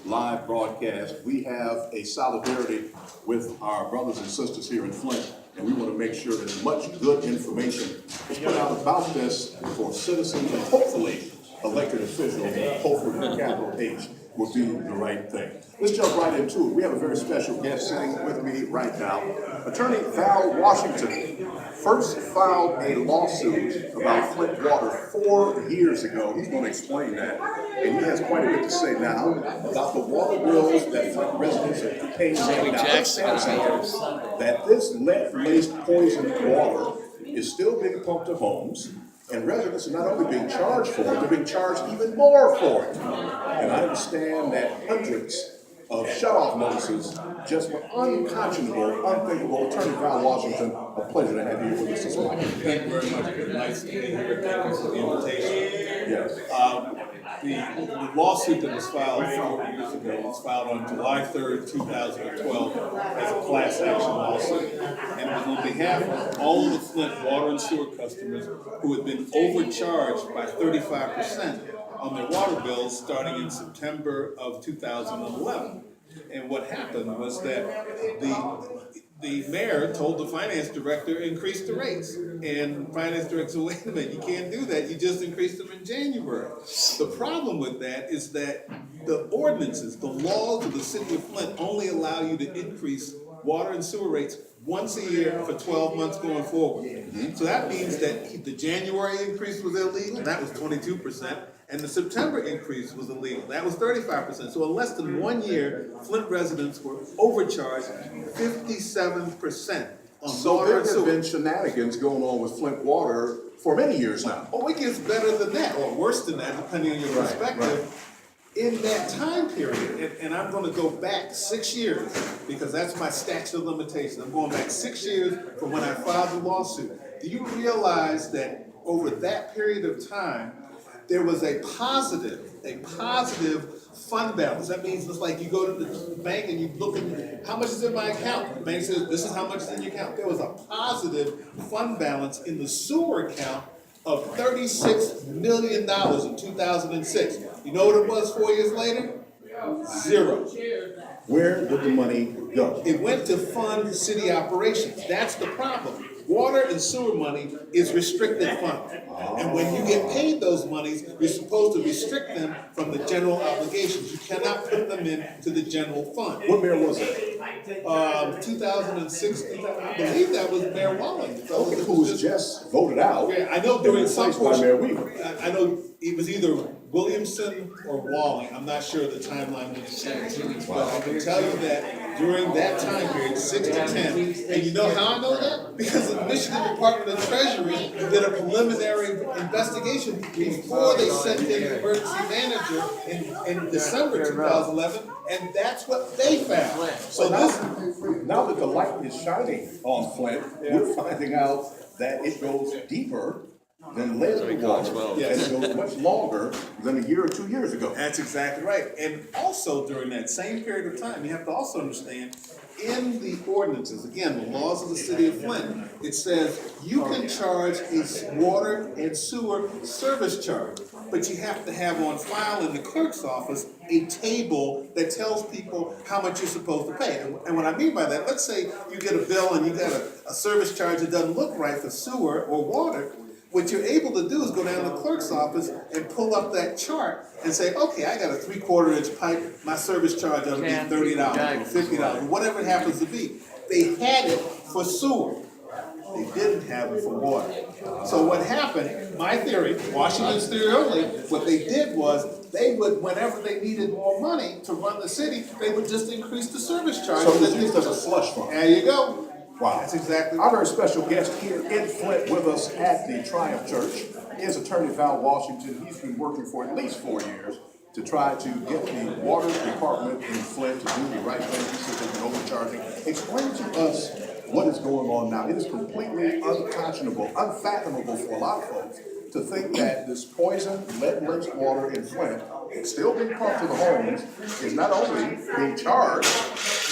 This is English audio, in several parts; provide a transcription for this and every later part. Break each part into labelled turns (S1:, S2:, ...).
S1: live broadcast. We have a solidarity with our brothers and sisters here in Flint, and we want to make sure that much good information is put out about this for citizens and hopefully elected officials, hopefully the capital H will do the right thing. Let's jump right into it. We have a very special guest sitting with me right now. Attorney Val Washington first filed a lawsuit about Flint water 4 years ago. He's going to explain that. And he has quite a bit to say now about the water bills that Flint residents are paying right now. Understand something, that this lead-laced poisoned water is still being pumped to homes, and residents are not only being charged for it, they're being charged even more for it. And I understand that hundreds of shut-off notices just were unconscionable, unthinkable. Attorney Val Washington, a pleasure to have you with us this morning.
S2: Thank you very much. It's nice to be here. Thank you for the invitation.
S1: Yes.
S2: The lawsuit that was filed 4 years ago was filed on July 3rd, 2012 as a class action lawsuit. And it was on behalf of all of the Flint water and sewer customers who had been overcharged by 35% on their water bills starting in September of 2011. And what happened was that the mayor told the finance director increase the rates. And the finance director said, wait a minute, you can't do that. You just increased them in January. The problem with that is that the ordinances, the laws of the city of Flint only allow you to increase water and sewer rates once a year for 12 months going forward. So that means that the January increase was illegal, that was 22%, and the September increase was illegal, that was 35%. So in less than 1 year, Flint residents were overcharged 57% on
S1: So
S2: water
S1: there
S2: and
S1: have
S2: sewer.
S1: been shenanigans going on with Flint water for many years now.
S2: Oh, it gets better than that, or worse than that, depending on your
S1: Right,
S2: perspective. In that time period, and I'm gonna go back 6 years, because that's my statute of limitation. I'm going back 6 years from when I filed the lawsuit. Do you realize that over that period of time, there was a positive fund balance? That means it's like you go to the bank and you look at how much is in my account. The bank says, this is how much is in your account. There was a positive fund balance in the sewer account of $36 million in 2006. You know what it was 4 years later? Zero.
S1: Where did the money go?
S2: It went to fund city operations. That's the problem. Water and sewer money is restricted funds. And when you get paid those monies, you're supposed to restrict them from the general obligations. You cannot put them into the general fund.
S1: What mayor was it?
S2: 2006, I believe that was Mayor Walling.
S1: Who was just voted out.
S2: Yeah, I know during some
S1: Replaced by
S2: portion,
S1: Mayor Weaver.
S2: I know it was either Williamson or Walling, I'm not sure the timeline was the same. But I can tell you that during that time period, 6 to 10, and you know how I know that? Because the Michigan Department of Treasury did a preliminary investigation before they sent in the emergency manager in December 2011, and that's what they found. So
S1: Now that the light is shining on Flint, we're finding out that it goes deeper than lead in the water. And it goes much longer than a year or 2 years ago.
S2: That's exactly right. And also during that same period of time, you have to also understand, in the ordinances, again, the laws of the city of Flint, it says you can charge a water and sewer service charge, but you have to have on file in the clerk's office a table that tells people how much you're supposed to pay. And what I mean by that, let's say you get a bill and you got a service charge that doesn't look right for sewer or water. What you're able to do is go down to the clerk's office and pull up that chart and say, okay, I got a 3/4 inch pipe, my service charge ought to be $30 or $50, whatever it happens to be. They had it for sewer. They didn't have it for water. So what happened, my theory, Washington's theory only, what they did was they would, whenever they needed more money to run the city, they would just increase the service charge.
S1: So it was used as a slush fund.
S2: There you go.
S1: Wow.
S2: That's exactly
S1: Our very special guest here in Flint with us at the Triumph Church is Attorney Val Washington. He's been working for at least 4 years to try to get the water department in Flint to do the right thing. He says they've been overcharging. Explain to us what is going on now. It is completely unconscionable, unfathomable for a lot of folks to think that this poison, lead-laced water in Flint, still being pumped to the homes, is not only being charged,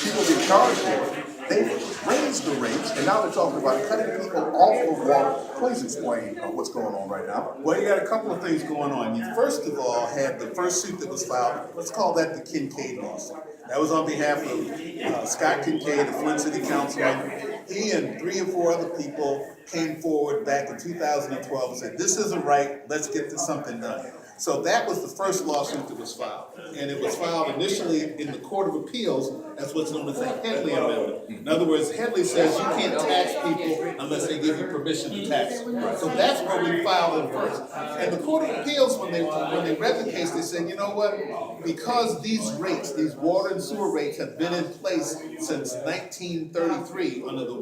S1: people being charged for it, They've raised the rates, and now they're talking about cutting people off of water. Please explain what's going on right now.
S2: Well, you got a couple of things going on. You first of all had the first suit that was filed. Let's call that the Kincaid lawsuit. That was on behalf of Scott Kincaid, the Flint City Councilman. He and 3 or 4 other people came forward back in 2012 and said, "This isn't right. Let's get this something done." So that was the first lawsuit that was filed. And it was filed initially in the Court of Appeals as what's known as the Headley Amendment. In other words, Headley says you can't tax people unless they give you permission to tax them. So that's where we filed it first. And the Court of Appeals, when they read the case, they said, you know what? Because these rates, these water and sewer rates have been in place since 1933 under the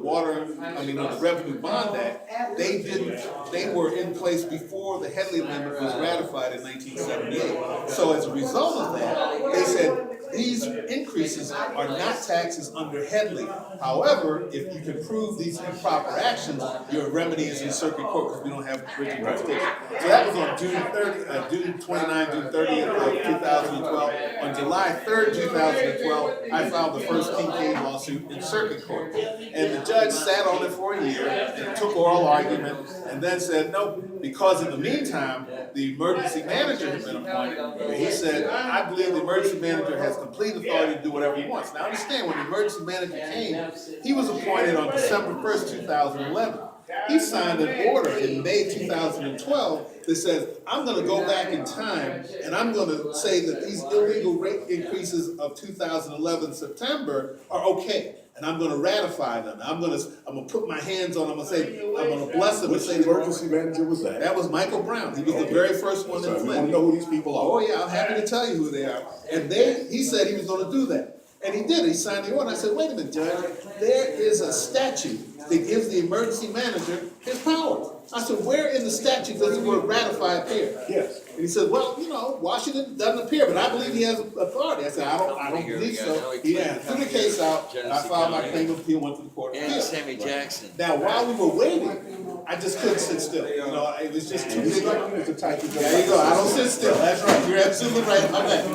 S2: Revenue Bond Act, they were in place before the Headley Amendment was ratified in 1978. So as a result of that, they said these increases are not taxes under Headley. However, if you can prove these improper actions, your remedy is in circuit court because we don't have original jurisdiction. So that was on June 30th, June 30th of 2012. On July 3rd, 2012, I filed the first Kincaid lawsuit in circuit court. And the judge sat on it for a year and took oral argument and then said, no, because in the meantime, the emergency manager had been appointed. And he said, I believe the emergency manager has complete authority to do whatever he wants. Now understand, when the emergency manager came, he was appointed on December 1st, 2011. He signed an order in May 2012 that says, I'm going to go back in time and I'm going to say that these illegal rate increases of 2011 September are okay. And I'm going to ratify them. I'm going to put my hands on them and say, I'm going to bless them and say.
S1: Which emergency manager was that?
S2: That was Michael Brown. He was the very first one in Flint.
S1: You want to know who these people are?
S2: Oh yeah, I'm happy to tell you who they are. And he said he was going to do that. And he did. He signed the order. I said, wait a minute, Judge. There is a statute that gives the emergency manager his power. I said, where in the statute does the word ratify appear?
S1: Yes.
S2: And he said, well, Washington doesn't appear, but I believe he has authority. I said, I don't believe so. Yeah, threw the case out, and I filed my claim of appeal, went to the Court of Appeal.
S3: Sammy Jackson.
S2: Now, while we were waiting, I just couldn't sit still. It was just too big. There you go. I don't sit still. That's right. You're absolutely right about that.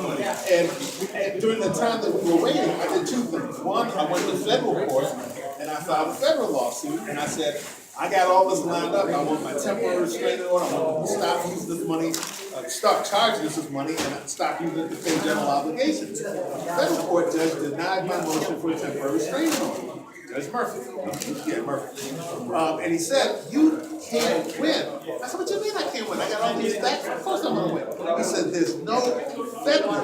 S2: And during the time that we were waiting, I did 2 things. One, I went to federal court, and I filed a federal lawsuit, and I said, I got all this lined up. I want my temporary restraining order. I want to stop using this money, start charging this money, and stop using it to pay general obligations. The federal court judge denied my motion for a temporary restraining order. Judge Murphy. Yeah, Murphy. And he said, you can't win. I said, what do you mean I can't win? I got all these facts. Of course I'm going to win. He said, there's no federal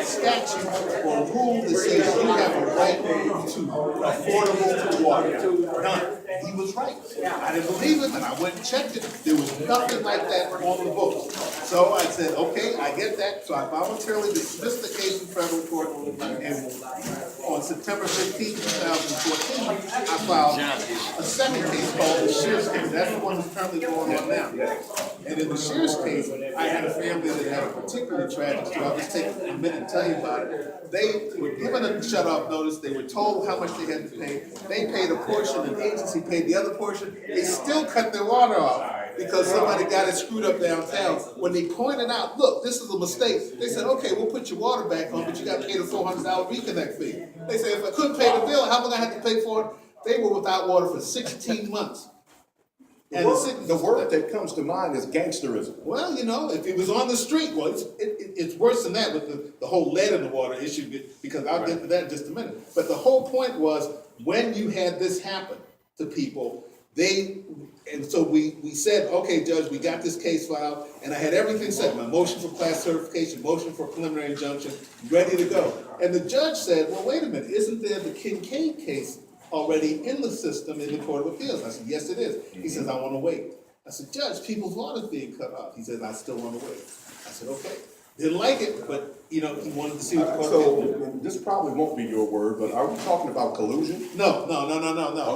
S2: statute or rule that says you have a right to affordable water. None. He was right. I didn't believe him, and I went and checked it. There was nothing like that on the books. So I said, okay, I get that. So I voluntarily dismissed the case in federal court, and on September 15, 2014, I filed a second case called the Shears case. That's the one that's currently going on now. And in the Shears case, I had a family that had a particularly tragic story. I'll just take a minute and tell you about it. They were given a shut-off notice. They were told how much they had to pay. They paid a portion, an agency paid the other portion. They still cut their water off because somebody got it screwed up downtown. When they pointed out, look, this is a mistake, they said, okay, we'll put your water back on, but you got to pay the $400 reconnect fee. They said, if I couldn't pay the bill, how am I going to have to pay for it? They were without water for 16 months.
S1: And the word that comes to mind is gangsterism.
S2: Well, if it was on the street, well, it's worse than that with the whole lead in the water issue, because I'll get to that in just a minute. But the whole point was, when you had this happen to people, and so we said, okay, Judge, we got this case filed, and I had everything set, my motion for class certification, motion for preliminary injunction, ready to go. And the judge said, well, wait a minute, isn't there the Kincaid case already in the system in the Court of Appeals? I said, yes, it is. He says, I want to wait. I said, Judge, people's water's being cut off. He says, I still want to wait. I said, okay. Didn't like it, but he wanted to see what the court did.
S1: So this probably won't be your word, but are we talking about collusion?
S2: No.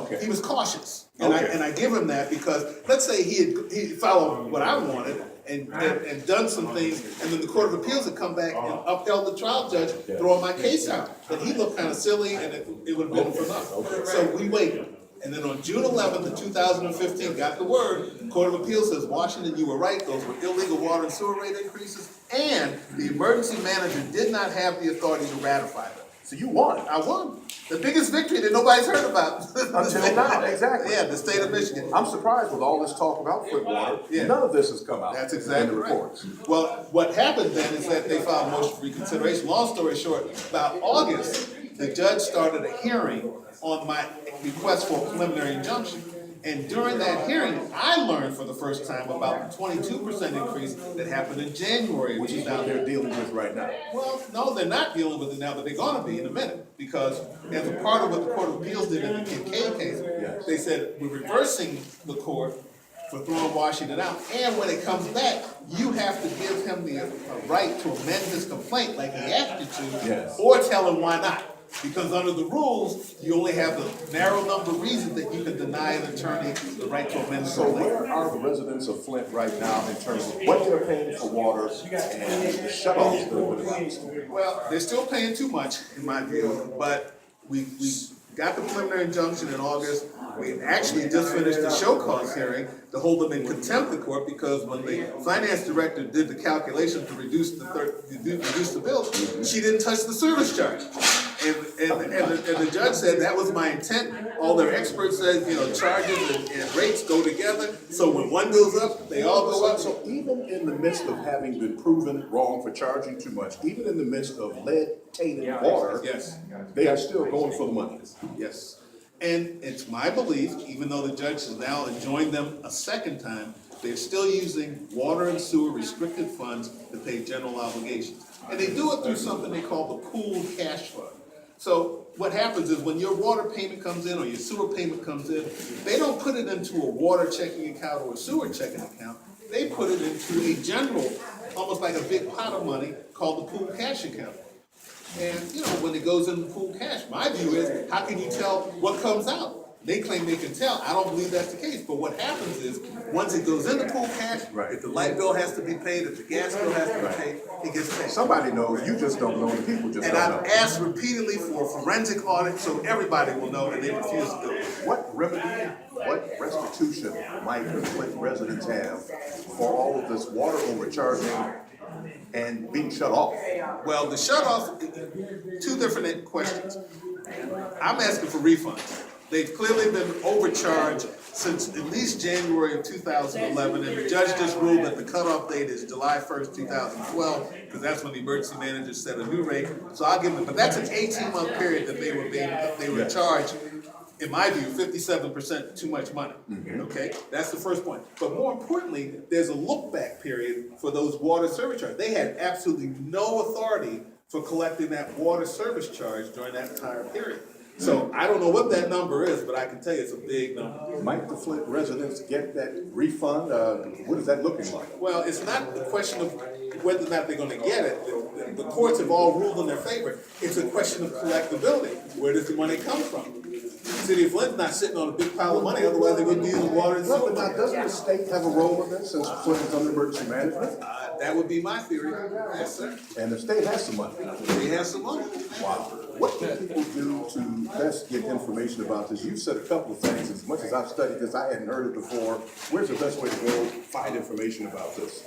S1: Okay.
S2: He was cautious, and
S1: Okay.
S2: I give him that because let's say he followed what I wanted and done some things, and then the Court of Appeals had come back and upheld the trial judge throwing my case out, and he looked kind of silly, and it would have been for nothing. So we waited. And then on June 11th of 2015, got the word, Court of Appeals says, Washington, you were right, those were illegal water and sewer rate increases, and the emergency manager did not have the authority to ratify them.
S1: So you won.
S2: I won.
S3: The biggest victory that nobody's heard about.
S1: Until now, exactly.
S3: Yeah, the state of Michigan.
S1: I'm surprised with all this talk about Flint water,
S3: Yeah.
S1: none of this has come out.
S3: That's
S1: in
S3: exactly
S1: the
S3: right.
S1: reports.
S3: Well, what happened then is that they filed a motion for reconsideration. Long story short, about August, the judge started a hearing on my request for a preliminary injunction. And during that hearing, I learned for the first time about the 22% increase that happened in January.
S1: Which is what they're dealing with right now.
S3: Well, no, they're not dealing with it now, but they're gonna be in a minute. Because as a part of what the Court of Appeals did in the Kincaid case,
S1: Yes.
S3: they said, we're reversing the court for throwing Washington out. And when it comes back, you have to give him the right to amend his complaint like he asked you to,
S1: Yes.
S3: or tell him why not. Because under the rules, you only have the narrow number of reasons that you can deny an attorney the right to amend the
S1: So
S3: complaint.
S1: where are the residents of Flint right now in terms of what they're paying for water and the shut-offs that have been announced?
S3: Well, they're still paying too much, in my view, but we got the preliminary injunction in August. We actually just finished the show cause hearing to hold them in contempt of court because when the finance director did the calculation to reduce the bill, she didn't touch the service charge. And the judge said that was my intent. All their experts said, charges and rates go together. So when one goes up, they all go up.
S1: So even in the midst of having been proven wrong for charging too much, even in the midst of lead-tainted water,
S3: Yes.
S1: they are still going for the money.
S3: Yes. And it's my belief, even though the judge has now enjoined them a second time, they're still using water and sewer restricted funds to pay general obligations. And they do it through something they call the pooled cash fund. So what happens is when your water payment comes in or your sewer payment comes in, they don't put it into a water checking account or a sewer checking account. They put it into a general, almost like a big pot of money called the pooled cash account. And, when it goes in the pool cash, my view is, how can you tell what comes out? They claim they can tell. I don't believe that's the case. But what happens is, once it goes in the pool cash, if the light bill has to be paid, if the gas bill has to be paid, it gets paid.
S1: Somebody knows, you just don't know, the people just
S3: And
S1: don't
S3: I've
S1: know.
S3: asked repeatedly for a forensic audit so everybody will know, and they refuse to do it.
S1: What remedy, what restitution might the Flint residents have for all of this water overcharging and being shut off?
S3: Well, the shut-off, two different questions. I'm asking for refunds. They've clearly been overcharged since at least January of 2011, and the judge just ruled that the cutoff date is July 1st, 2012, because that's when the emergency manager set a new rate. So I'll give them, but that's an 18-month period that they were charged, in my view, 57% too much money. Okay, that's the first point. But more importantly, there's a look-back period for those water service charges. They had absolutely no authority for collecting that water service charge during that entire period. So I don't know what that number is, but I can tell you it's a big number.
S1: Might the Flint residents get that refund? What is that looking like?
S3: Well, it's not the question of whether or not they're gonna get it. The courts have all ruled in their favor. It's a question of collectability. Where does the money come from? The city of Flint's not sitting on a big pile of money, otherwise they wouldn't be using water and
S1: Well,
S3: sewer.
S1: but now, doesn't the state have a role in this since Flint is under emergency management?
S3: That would be my theory. Yes, sir.
S1: And the state has some money.
S3: They have some money.
S1: Wow. What can people do to best get information about this? You've said a couple of things. As much as I've studied this, I hadn't heard it before. Where's the best way to go find information about this?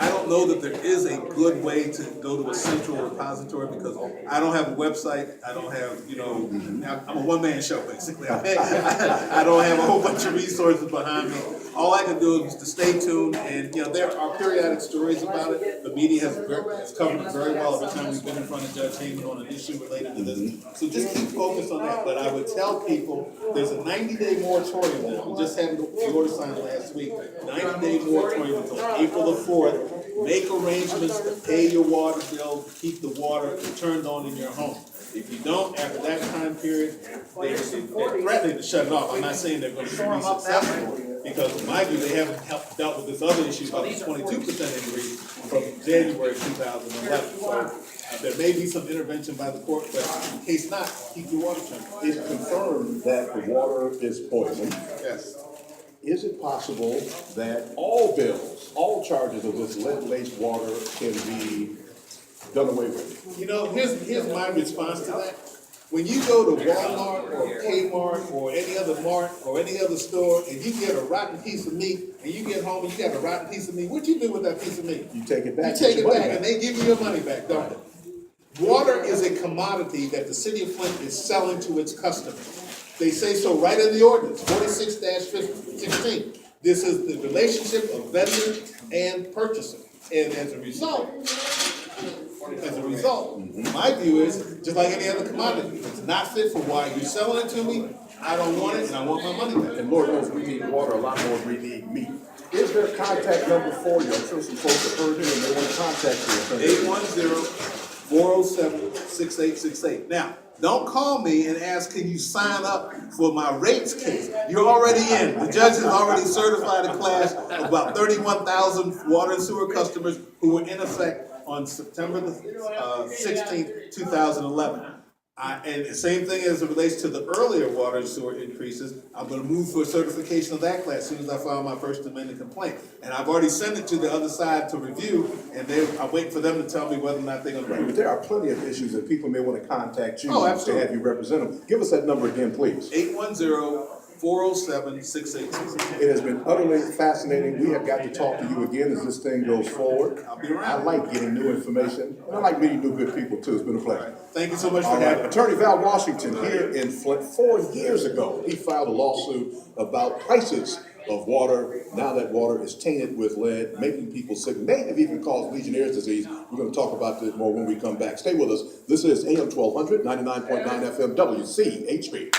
S3: I don't know that there is a good way to go to a central repository because I don't have a website. I don't have, I'm a one-man show basically. I don't have a whole bunch of resources behind me. All I can do is to stay tuned, and there are periodic stories about it. The media has covered it very well every time we've been in front of Judge Heyman on an issue related to this. So just keep focused on that. But I would tell people there's a 90-day moratorium now. We just had the order signed last week. 90-day moratorium until April the 4th. Make arrangements to pay your water bill, keep the water turned on in your home. If you don't, after that time period, they're threatening to shut it off. I'm not saying they're going to be successful, because in my view, they haven't dealt with this other issue about the 22% increase from January 2011. So there may be some intervention by the court, but in case not, keep your water turned.
S1: It's confirmed that the water is poisoned.
S3: Yes.
S1: Is it possible that all bills, all charges of this lead-laced water can be done away with?
S3: Here's my response to that. When you go to Walmart or Kmart or any other mart or any other store and you get a rotten piece of meat and you get home and you got a rotten piece of meat, what you do with that piece of meat?
S1: You take it back.
S3: You take
S1: get
S3: it
S1: your money
S3: back and they give you your money back, don't they? Water is is a commodity that the city of Flint is selling to its customers. They say so right in the ordinance, 46-16. This is the relationship of vendor and purchaser. And as a result, my view is, just like any other commodity, if it's not fit for why you're selling it to me, I don't want it and I want my money back.
S1: And Lord knows we need water a lot more than we need meat. Is there a contact number for you? I'm sure some folks have heard it and they want to contact you.
S3: 810-407-6868. Now, don't call me and ask, can you sign up for my rates case? You're already in. The judge has already certified a class of about 31,000 water and sewer customers who were in effect on September the 16th, 2011. And the same thing as it relates to the earlier water and sewer increases, I'm gonna move for certification of that class as soon as I file my First Amendment complaint. And I've already sent it to the other side to review, and I'm waiting for them to tell me whether or not they're gonna
S1: Right,
S3: approve
S1: but
S3: it.
S1: there are plenty of issues that people may want to contact you
S3: Oh,
S1: to
S3: absolutely.
S1: have you represent them. Give us that number again, please.
S3: 810-407-6868.
S1: It has been utterly fascinating. We have got to talk to you again as this thing goes forward.
S3: I'll be around.
S1: I like getting new information, and I like meeting new good people too. It's been a pleasure.
S3: Thank you so much for
S1: All right,
S3: having me.
S1: Attorney Val Washington here in Flint. 4 years ago, he filed a lawsuit about prices of water. Now that water is tainted with lead, making people sick, may have even caused Legionnaire's disease. We're going to talk about this more when we come back. Stay with us. This is AM 1200, 99.9 FM, WCHB.